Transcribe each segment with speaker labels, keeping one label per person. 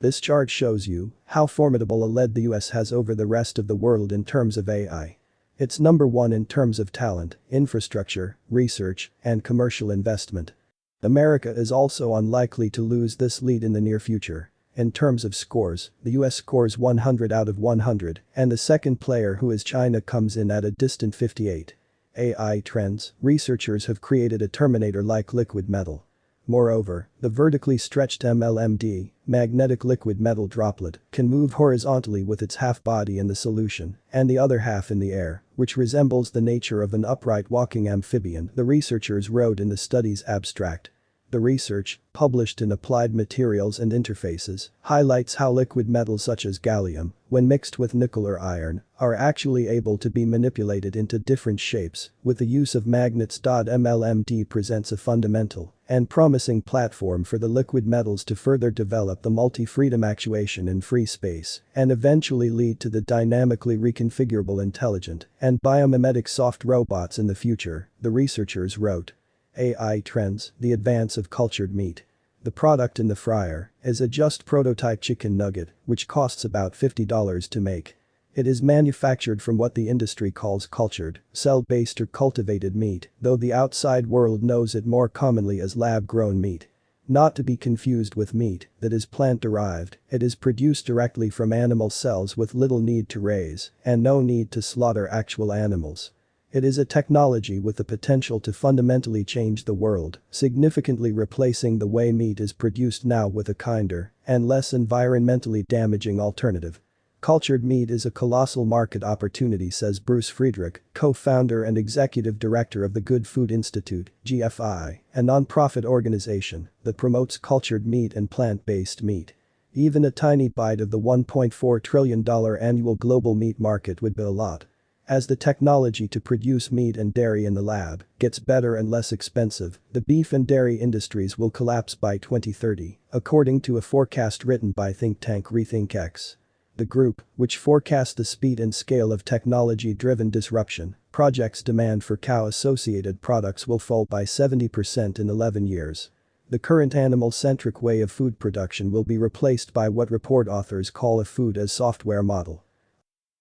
Speaker 1: This chart shows you how formidable a lead the US has over the rest of the world in terms of AI. It's number one in terms of talent, infrastructure, research, and commercial investment. America is also unlikely to lose this lead in the near future. In terms of scores, the US scores 100 out of 100, and the second player, who is China, comes in at a distant 58. AI trends: researchers have created a Terminator-like liquid metal. Moreover, the vertically stretched MLMD, magnetic liquid metal droplet, can move horizontally with its half body in the solution and the other half in the air, which resembles the nature of an upright walking amphibian, the researchers wrote in the study's abstract. The research, published in Applied Materials and Interfaces, highlights how liquid metals such as gallium, when mixed with nickel or iron, are actually able to be manipulated into different shapes with the use of magnets. MLMD presents a fundamental and promising platform for the liquid metals to further develop the multi-freedom actuation in free space and eventually lead to the dynamically reconfigurable intelligent and biomimetic soft robots in the future, the researchers wrote. AI trends: the advance of cultured meat. The product in the fryer is a just prototype chicken nugget, which costs about $50 to make. It is manufactured from what the industry calls cultured, cell-based or cultivated meat, though the outside world knows it more commonly as lab-grown meat. Not to be confused with meat that is plant-derived, it is produced directly from animal cells with little need to raise and no need to slaughter actual animals. It is a technology with the potential to fundamentally change the world, significantly replacing the way meat is produced now with a kinder and less environmentally damaging alternative. Cultured meat is a colossal market opportunity, says Bruce Friedrich, co-founder and executive director of the Good Food Institute, GFI, a non-profit organization that promotes cultured meat and plant-based meat. Even a tiny bite of the $1.4 trillion annual global meat market would be a lot. As the technology to produce meat and dairy in the lab gets better and less expensive, the beef and dairy industries will collapse by 2030, according to a forecast written by think tank RethinkX. The group, which forecasts the speed and scale of technology-driven disruption, projects demand for cow-associated products will fall by 70% in 11 years. The current animal-centric way of food production will be replaced by what report authors call a food as software model.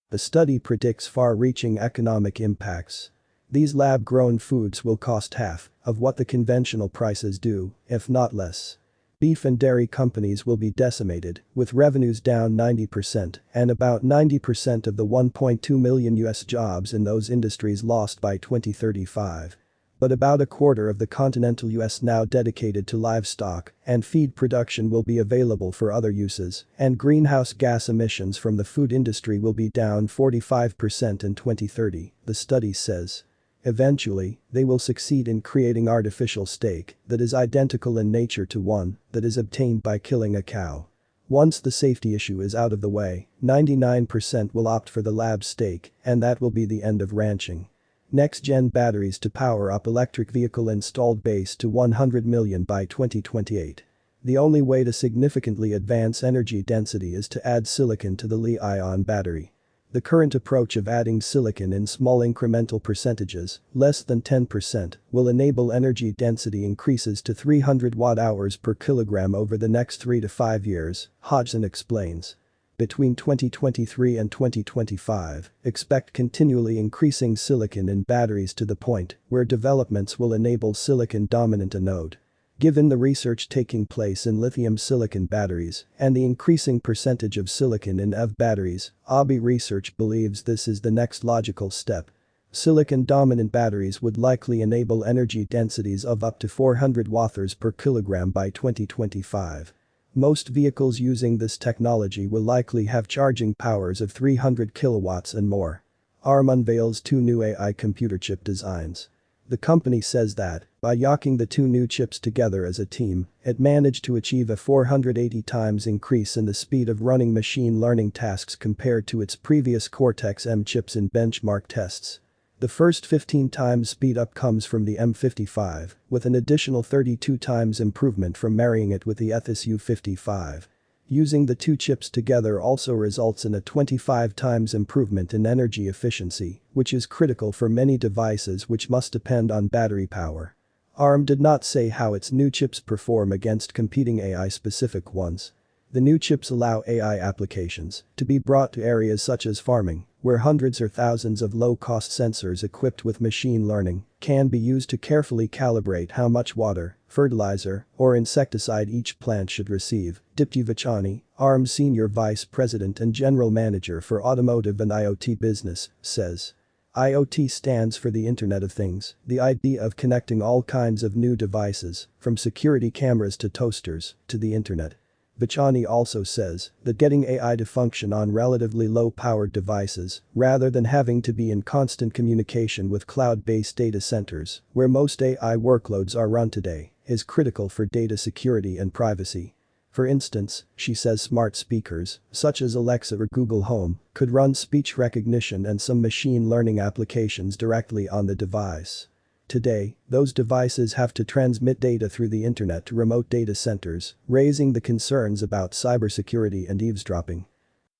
Speaker 1: The study predicts far-reaching economic impacts. These lab-grown foods will cost half of what the conventional prices do, if not less. Beef and dairy companies will be decimated, with revenues down 90% and about 90% of the 1.2 million US jobs in those industries lost by 2035. But about a quarter of the continental US now dedicated to livestock and feed production will be available for other uses, and greenhouse gas emissions from the food industry will be down 45% in 2030, the study says. Eventually, they will succeed in creating artificial steak that is identical in nature to one that is obtained by killing a cow. Once the safety issue is out of the way, 99% will opt for the lab steak, and that will be the end of ranching. Next-gen batteries to power up electric vehicle installed base to 100 million by 2028. The only way to significantly advance energy density is to add silicon to the Li-ion battery. The current approach of adding silicon in small incremental percentages, less than 10%, will enable energy density increases to 300 watt-hours per kilogram over the next 3 to 5 years, Hodgson explains. Between 2023 and 2025, expect continually increasing silicon in batteries to the point where developments will enable silicon-dominant anode. Given the research taking place in lithium-silicon batteries and the increasing percentage of silicon in EV batteries, ABI Research believes this is the next logical step. Silicon-dominant batteries would likely enable energy densities of up to 400 watts per kilogram by 2025. Most vehicles using this technology will likely have charging powers of 300 kilowatts and more. ARM unveils 2 new AI computer chip designs. The company says that, by yocking the 2 new chips together as a team, it managed to achieve a 480 times increase in the speed of running machine learning tasks compared to its previous Cortex-M chips in benchmark tests. The first 15 times speed-up comes from the M55, with an additional 32 times improvement from marrying it with the Ethos U55. Using the 2 chips together also results in a 25 times improvement in energy efficiency, which is critical for many devices which must depend on battery power. ARM did not say how its new chips perform against competing AI-specific ones. The new chips allow AI applications to be brought to areas such as farming, where hundreds or thousands of low-cost sensors equipped with machine learning can be used to carefully calibrate how much water, fertilizer, or insecticide each plant should receive, Dipti Vachani, ARM's senior vice president and general manager for automotive and IoT business, says. IoT stands for the Internet of Things, the idea of connecting all kinds of new devices, from security cameras to toasters, to the internet. Vachani also says that getting AI to function on relatively low-powered devices, rather than having to be in constant communication with cloud-based data centers, where most AI workloads are run today, is critical for data security and privacy. For instance, she says smart speakers, such as Alexa or Google Home, could run speech recognition and some machine learning applications directly on the device. Today, those devices have to transmit data through the internet to remote data centers, raising the concerns about cybersecurity and eavesdropping.